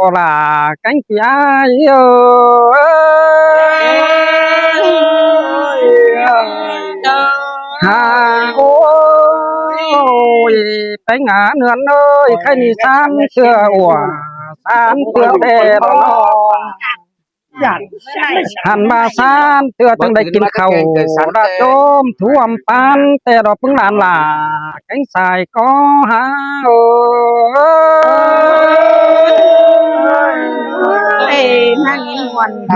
có là cánh phía yêu hà ôi cánh ngã nườn ơi khai ni san xưa ủa san xưa đè nó hàn ba san xưa từng đây kinh khẩu đã chôm thú âm pan tè đó pưng làn là cánh xài có há ê mang in nguồn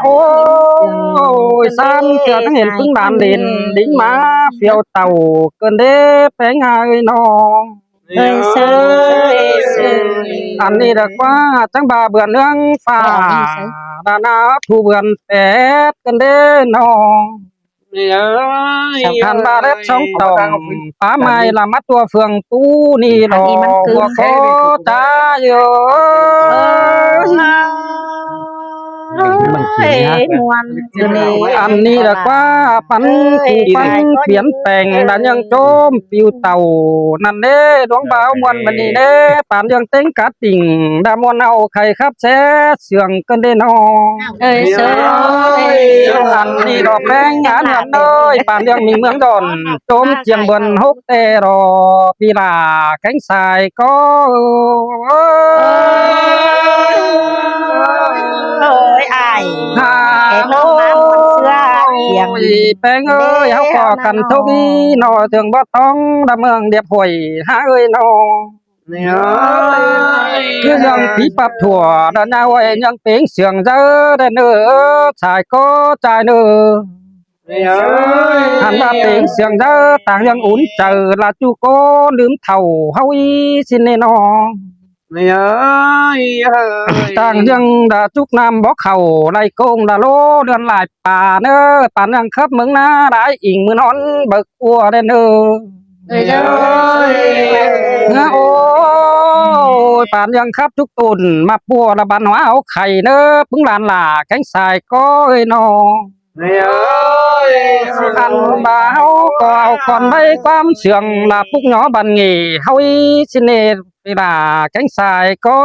ôi san xưaทั้ng hiện pưng đàn đền đính má phiêu tàu cơn đế bé ngài nó ơi sơ anh đi được quá chẳng bà vườn nương phà đà na thu vườn tết cơn đế nó hàn ba đất sống tổng phá mai là mắt tua phường tu ni đó của phố ta yêu anh đi được quá bắn cụ bắn biến thành đã nhân chôm piu tàu năn đế đón báo muôn mình đi đế bản dương tính cá tình đã muôn nào khai khắp xe sườn cơn đế nó ơi sơ anh đi đọc bánh ngã nhận ơi bản dương mình mướn giòn chôm chiềng buồn hút tê rồi vì là cánh xài có ơi ai hà ôi bánh ơi háo cò cần thuốc ý nó thường bắt tông đâm ương đẹp hồi há ơi nó cứ rằng tí bắp thủa đã nào ấy những tiếng sườn dơ đến nữa xài có trai nữa hắn đã tiếng sườn dơ tàng nhân uốn chờ là chú có lướm thầu hâu y xin nên nó tàng dân đã chúc nam bó khẩu này công đã lô đơn lại bà nữa bản nhân khắp mừng na đã ỉn mưa nón bậc ua đến nữa ôi bản nhân khắp chúc tồn mà bùa là bản hóa áo khẩy nữa bứng làn là cánh xài có ơi nó ăn báo có còn mấy quam sườn là phúc nhỏ bàn nghỉ hâu y xin nè là cánh xài có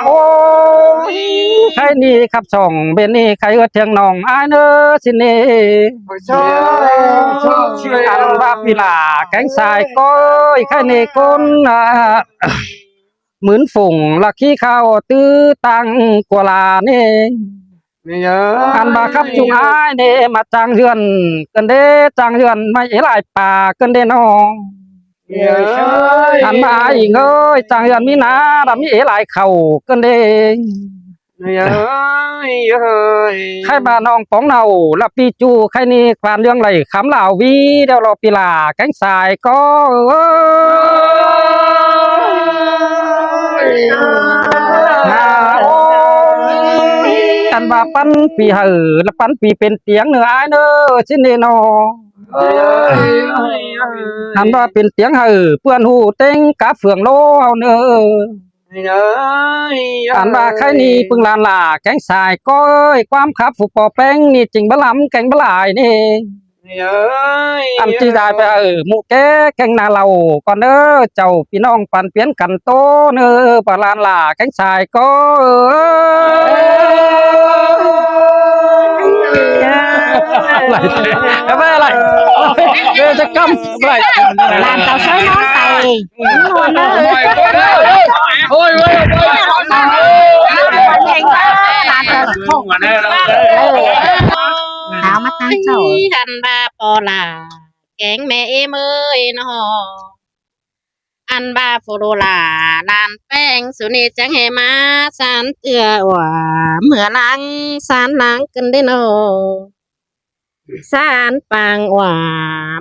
ôi khai ni khắp sòng bên ni khai ướt thiêng nòng ai nữa xin nè ăn ba vì là cánh xài có khai ni con mướn phùng là khi khao tư tăng của là nè ăn ba khắp chung ai nè mà trang dườn cần đế trang dườn mày ấy lại bà cần đế nó ăn ba ai ơi trang dườn mi ná đã mi ấy lại khẩu cần đế khai bà nòng bóng nào là pi chu khai ni quan lương này khám lào vi đeo lò pi là cánh xài có ăn ba pan pi hở là pan piเป็นเตียงnữa ai nữa xin nên nó ăn baเป็นเตียงhởเพื่อนหูเต็งcá phượng lô nữa ăn ba khai ni pưng làn là cánh xài có ơiความkhắp phục bòแป้ง นี่จริงบะล้ำแกงบะหลายนี่ăn chi dàiไปmụ ké canh nà lầu còn nữa chầuพี่น้องปั่นเปลี่ยนกันโตเนื้อปลานล่ะcánh xài có lại lạiจะกำlại làm tàu sới nón tay luôn đó ôi áo mắt tăng sầu hành ba bò là kén mẹ em ơi nó ăn ba phô đô là đàn beng số này chẳng hề má san tựa quả mưa nắng san nắng cần đến nó san pang quả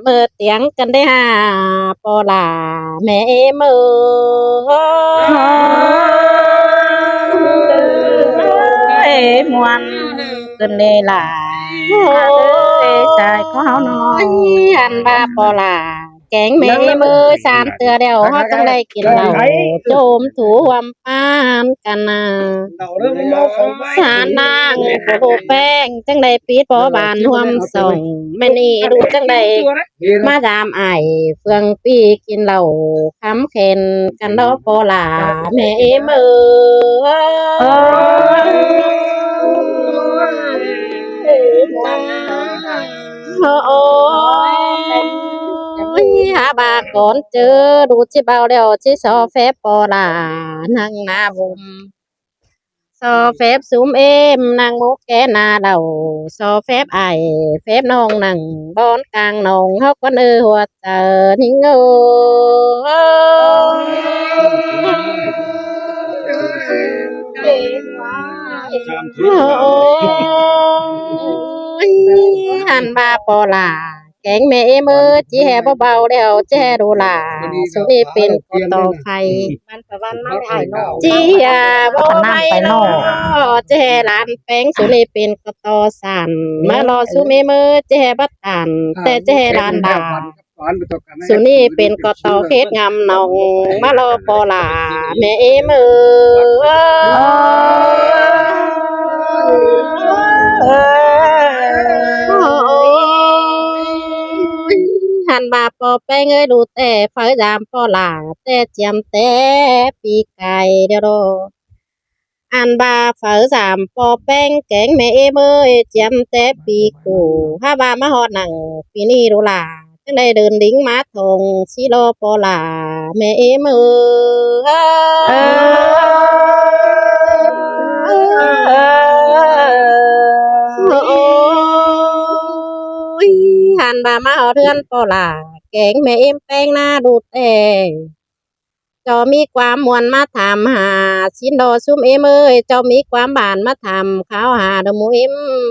mưa tiếng cần đến ha bò là mẹ em ơi ngoan cần đây là trái có áo nói ăn ba bò là แกงแม่มือสามเตือเดียวเฮาจังได้กินเหล้าโจมถูวำปานกันนาสารนางโปแป้งจังได้ปีดบ่บานรวมส่งแม่นี่ดูจังได้มาดามไอเฟืองปีกินเหล้าคำเข็นกันดอกโปลาแม่มือโอ้ยหาบาก่อนเจอดูชิเบาเดียวชิซอเฟบปอลานั่งหน้าบุมซอเฟบซูมเอ็มนางมุกแกนาเดาซอเฟบไอเฟบน้องนั่งบอนกลางนองฮอกวันหัวเจอนิ่งโอ้ยหันบาปอลาแกงแม่มือจีแห่เบาๆเดียวแจ้ดูลาสุนีเป็นกอต่อไฟมันประวันไม่ไอ้นอจีอย่าบ่ไม่นอแจ้หลานแป้งสุนีเป็นกอต่อสันมารอสุมีมือแจ้บัดตันแต่แจ้หลานดาสุนีเป็นกอต่อเฮ็ดงามนองมารอปอลาแม่มืหันบาปอแป้งเอ้ยดูแต่ไฟดามปอหลาแต่เจียมแต่ปีไก่เดียวอันบาเฝอสามปอแป้งแกงแม่เอ้ยเจียมแต่ปีกูถ้าบามาหอดหนังปีนี้ดูล่ะจังได้เดินดิ้งมาทงสิโลปอหลาแม่มือหันบามาเอาเทือนปอลาแกงแม่แป้งหน้าดูแต่เจ้ามีความมวนมาถามหาสินโดซุ่มเอ้ยเจ้ามีความบานมาถามข้าวหาดมู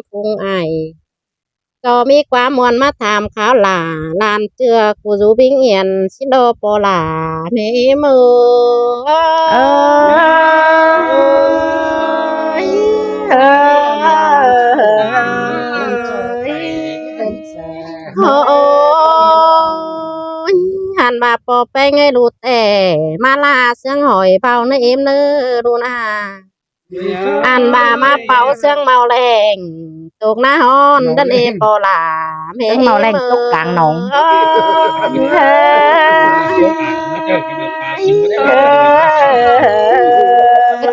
พุงไอเจ้ามีความมวนมาถามข้าวหลาลานเจือกูจูบิงเอียนสินโดปอลาแม่โอ้ยหันมาปอแป้งให้ดูแต่มาลาเสียงหอยเผาในเนื้อดูนะอันบามาเป่าเสียงเมาแรงตกหน้าฮ้อนดันปอลาเสียงเมาแรงตกกลางหนอง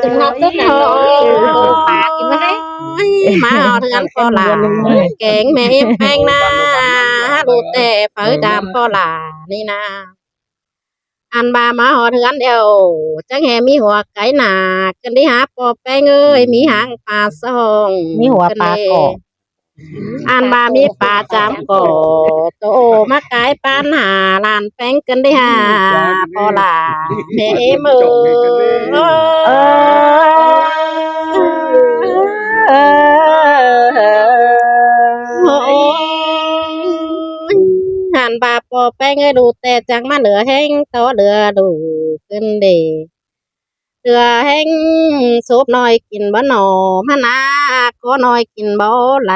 ตึงหอกตึงหอกปากกินมาให้มาเอาเทือนปอลาแกงแม่แป้งหน้าดูแต่เผยดำปอลานี่นะอันบามาหอเทือนเดียวจังแหมีหัวไก่หนากันที่หาปอแป้งเอ้ยมีหางปลาซองมีหัวปลาเกาะอันบามีปลาจามเกาะโตมาไก่ปานหาลานแป้งกันที่หาปอลาแม่มืหันบาปอแป้งให้ดูแต่จังมาเหลือแห้งต่อเหลือดูขึ้นเดเหลือแห้งซุปน้อยกินบ่หนอมะนาก็น้อยกินบ่ไหล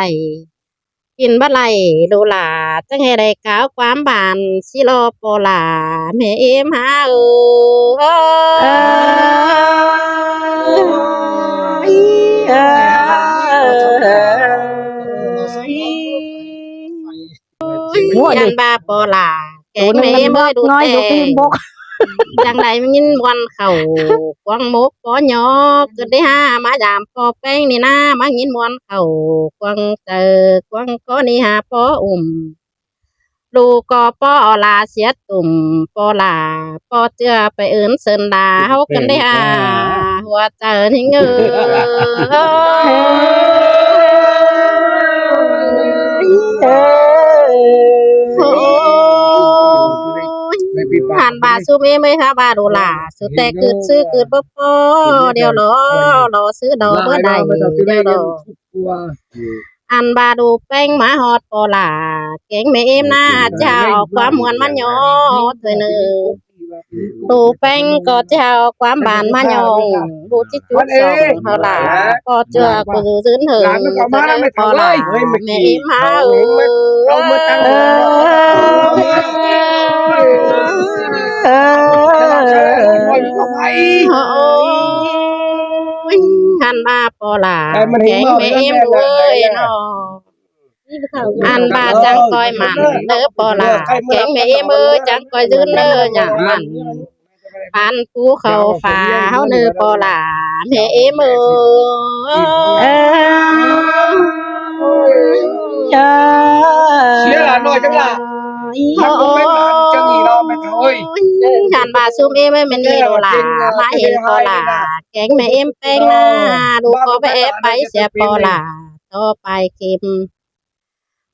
กินบ่ไหลดูหลาจังให้ได้ก้าวความบานสิโลปอลาแม่หายันบาปอลาแกงแม่บ่ดูแต่จังไดมันยินวันเขากวางมกปอยอเกิดได้ห้ามาดามปอแป้งนี่นะมายินวันเขากวางเจอกวางก็นี่หาปอลูกก็ปอลาเสียตุ่มปอลาปอเจือไปเอินเซินดาเฮากันได้หัวเจอทิ้งหันบาซูไม่ค่ะบาดูล่ะสุดแต่เกิดซื้อเกิดบ่พอเดี๋ยวรอซื้อดอกเมื่อใดเดี๋ยวรออันบาดูแป้งมาฮอดปอลาแกงแม่หน้าเจ้าความมวนมันยอเธอเนื้อดูแป้งก็เจ้าความบานมันยองดูจิจุดสองเท่าไหร่ก็เจอกูดูซื้อเถิงปอลาแม่มา โอ้ยหันมาปอลาแกงแม่เอ็มด้วยเนาะอันบาจังคอยมันเด้อปอลาแกงแม่เอ็มจังคอยยืนเด้ออย่างมันปันภูเขาฟ้าเฮาเด้อปอลาแม่เอ็มเสียละน้อยจังล่ะมันบ่เป็นบ้านจังอีเนาะแม่เอ้ย ฉันบาซุมเอ็มไม่นี่โดลามาเห็นปอลาแกงแม่เอ็มแป้งหน้าดูก็ไปไปเสียปอลาต่อไปเข็ม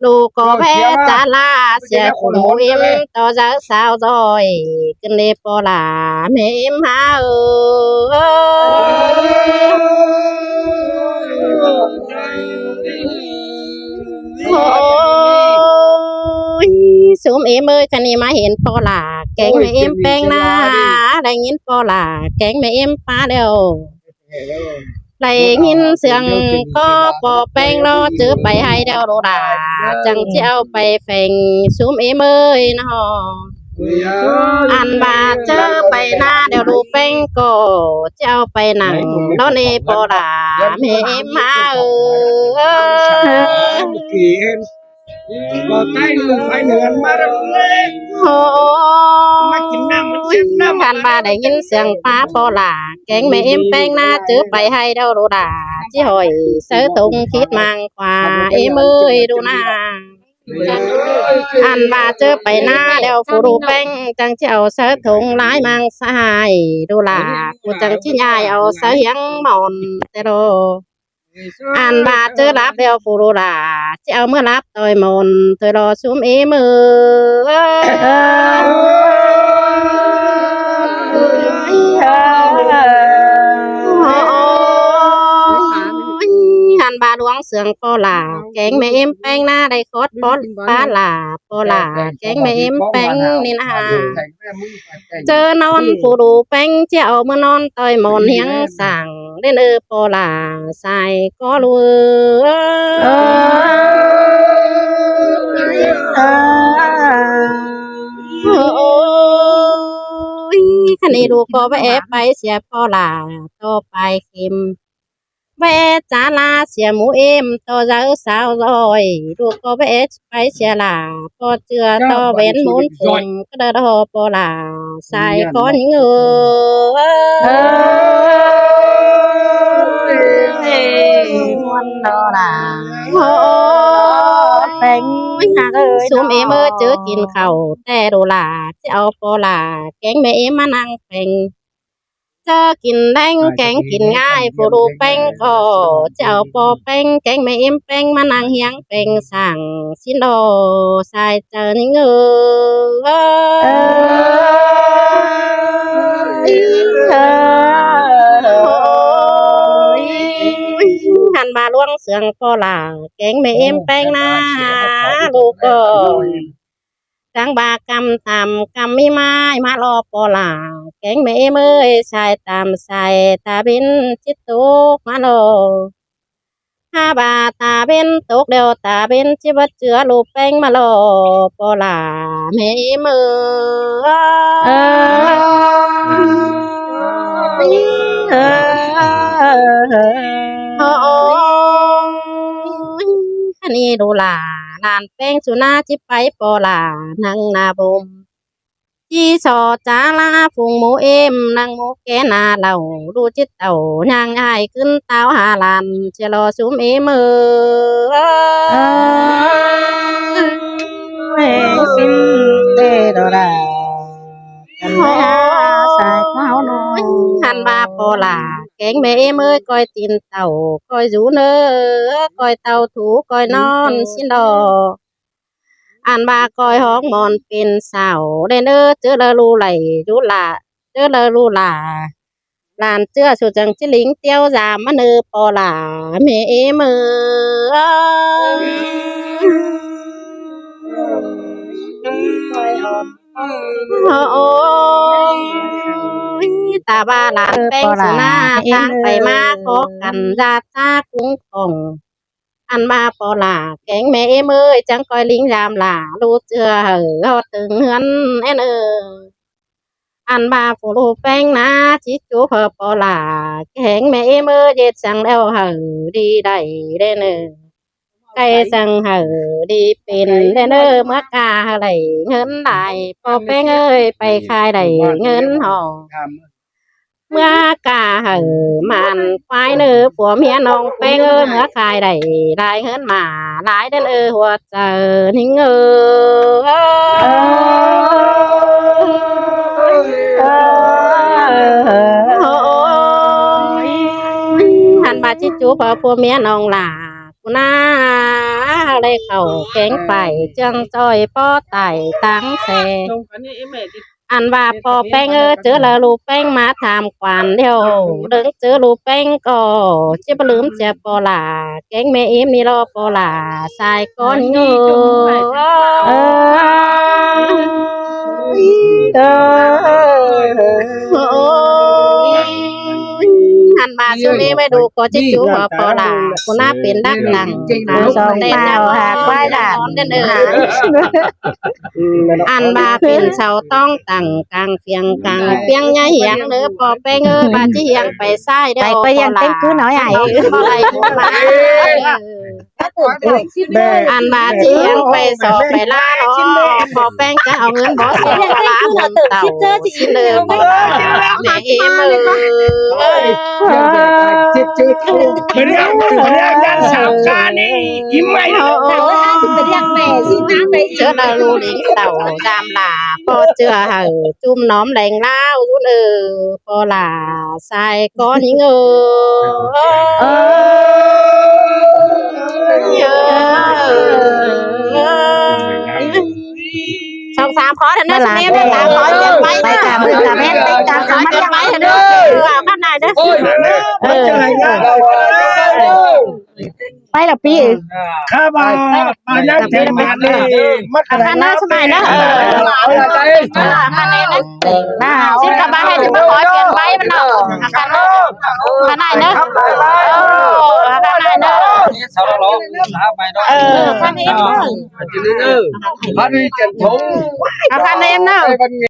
ดูก็แพ้จาลาเสียขุนหมูเอ็มต่อจากสาวจอยขึ้นในปอลาแม่เอ็มหาโอ้ยซุมเอ็มคันนี้มาเห็นปอลาแกงแม่เอ็มแป้งหน้าได้ยินปอลาแกงแม่เอ็มป้าเดียวได้ยินเสียงก็ปอแป้งรอเจอไปให้เดียวโดดาจังเจ้าไปแฝงซุมเอ็มนะฮะอันบาเจอไปหน้าเดี๋ยวดูแป้งก็เจ้าไปหนังแล้วในปอลาแม่เอ็มมาก็ใกล้ลูกไฟเหนือนมาแล้วเลย โอ้ มากินน้ำมันเสียน้ำ กันบาได้ยินเสียงป้าปอลาแกงแม่เอ็มแป้งหน้าเจอไปให้เดาดูดาที่หอยเสือตุงคิดมังกว่าเอ็มดูหน้าอันบาเจอไปหน้าเดี๋ยวฟูรูแป้งจังเจ้าเสือถุงลายมังสายดูลากูจังที่ยายเอาเสือเฮียงหมอนแต่โดอันบาเจอรับเดียวฟูรูลาจะเอาเมื่อรับต่อยมนเธอรอซุมเอมือหันบาดวงเสืองปอลาแกงแม่เอ็มแป้งหน้าได้คอดปอปาลาปอลาแกงแม่เอ็มแป้งนี่นะเจอนอนฟูรูแป้งเจ้าเมื่อนอนต่อยมอนเฮียงสั่งได้เนอปอลาใส่ก็รัวคันนี้ดูก็ไปเสียปอลาต่อไปเข็มแวจาลาเสียหมูเอ็มต่อจากสาวลอยดูก็ไปเสียลาพอเจือต่อเว้นหมุนฝงก็เดินหอปอลาใส่ก้อนเงือมวนดอลาโอ้แป้งซูมเอ็มเจอกินข้าวแต่โดลาจะเอาปอลาแกงแม่เอ็มมานั่งแป้งเจอกินแดงแกงกินง่ายฟูรูแป้งก็เจ้าปอแป้งแกงแม่เอ็มแป้งมานั่งเฮียงแป้งสั่งสินโดใส่เจอนี่เงหันมาล่วงเสียงปอลาแกงแม่เอ็มแป้งหน้าลูกก็จังบากำทำกำมีไม้มารอปอลาแกงแม่เมยชายตามใส่ตาบินจิตตุกมาโลห้าบาตาบินตกเดียวตาบินจิบเจือลูกแป้งมาโลปอลาแม่เมโอ้คันนี้ดูลาลานแป้งสุนาจิไปปอลานังนาบมที่สอจาลาฟุงหมูเอ็มนังหมูแกนาเหล่าดูจิตเต่านางไอขึ้นเต้าหาลันเชลอซุมเอมือสินเดดดากันไม่อาสายข้าวน้อยหันบาปอลาแกงแม่เมื่อก้อยตีนเต่าก้อยจูเนอก้อยเต่าถูก้อยนอนสินดออันบาก้อยห้องมอนเป็นสาวได้เนอเจอละลูไหลดูละเจอละลูลาลานเจือสุจังจิลิงเตียวจามมาเนอปอลาแม่มือโอ้ตาบาลานแป้งสุนาทางไปมาขอกันญาติซากุ้งของอันมาปอลาแกงแม่เมยจังก้อยลิงยามหลาลูเจือเหอตึงเฮือนเอ อันบาฟูรูแป้งนะชิจูเพอปอลาแข็งแม่เมื่อเย็ดสั่งแล้วหดีได้เด้อเนอไก่สั่งดีเป็นเด้อเนอเมื่อกาไหลเงินได้ปอแป้งเอ้ยไปขายได้เงินห่อเมื่อกามันควายเนอผัวเมียน้องแป้งเอ้ยเมื่อขายได้ได้เงินมาหลายเด้อหัวใจนิ่งหันมาจิจูพอผัวเมียน้องหลากูน่าได้เข้าแกงไปจังจอยป้อไต่ตั้งแสอันว่าพอแป้งเจอแล้วลูกแป้งมาทำกวนเดียวเดินเจอลูกแป้งก็จะปลืมเจ็บปอลาแกงแม่อิ่มนี่รอปอลาใส่ก้อนเงหันมาช่วงนี้ไม่ดูก็จะจูบปอลากูน่าเป็นดักดังสองเปล่าหากไว้ด่าน อันบาเป็นเสาต้องตั้งกลางเพียงใหญ่เหียงเนื้อพอแป้งบาจีเหียงไปซ้ายเด้อ ไปยังเป็นcứ nói ai บ่ไรบ่มาอันบาจีเหียงไปสอบไปล่าเนาะพอแป้งจะเอาเงินบ่เสียปลาหมุนเต่าสิเดิมไปแม่เอมือ ไม่ได้ด้านสามคานี่ยิ้มไม่ได้ เจอนาลูลิงเต่าดามลาพอเจอจุ่มน้อมแรงเล่าดูพอลาใส่ก้อนหิงสองสามขอเถอะนะแม่ได้สามขอเจ็บไปนะมือกับแม่ติดตามขอเจ็บไปเถอะเด้อเอาข้างในเด้อไปละปี ข้ามานั่งเต็มมาเลยมาขนา ข้า ด งหน้าสบายนะข้างในนะสิกระบาให้จะมาขอเจ็บไปมันเนาะข้างในเด้อข้างในเด้อ sau đó nó bài đó ข้างในเด้อ พันเจ็ดทง ข้างในเด้อ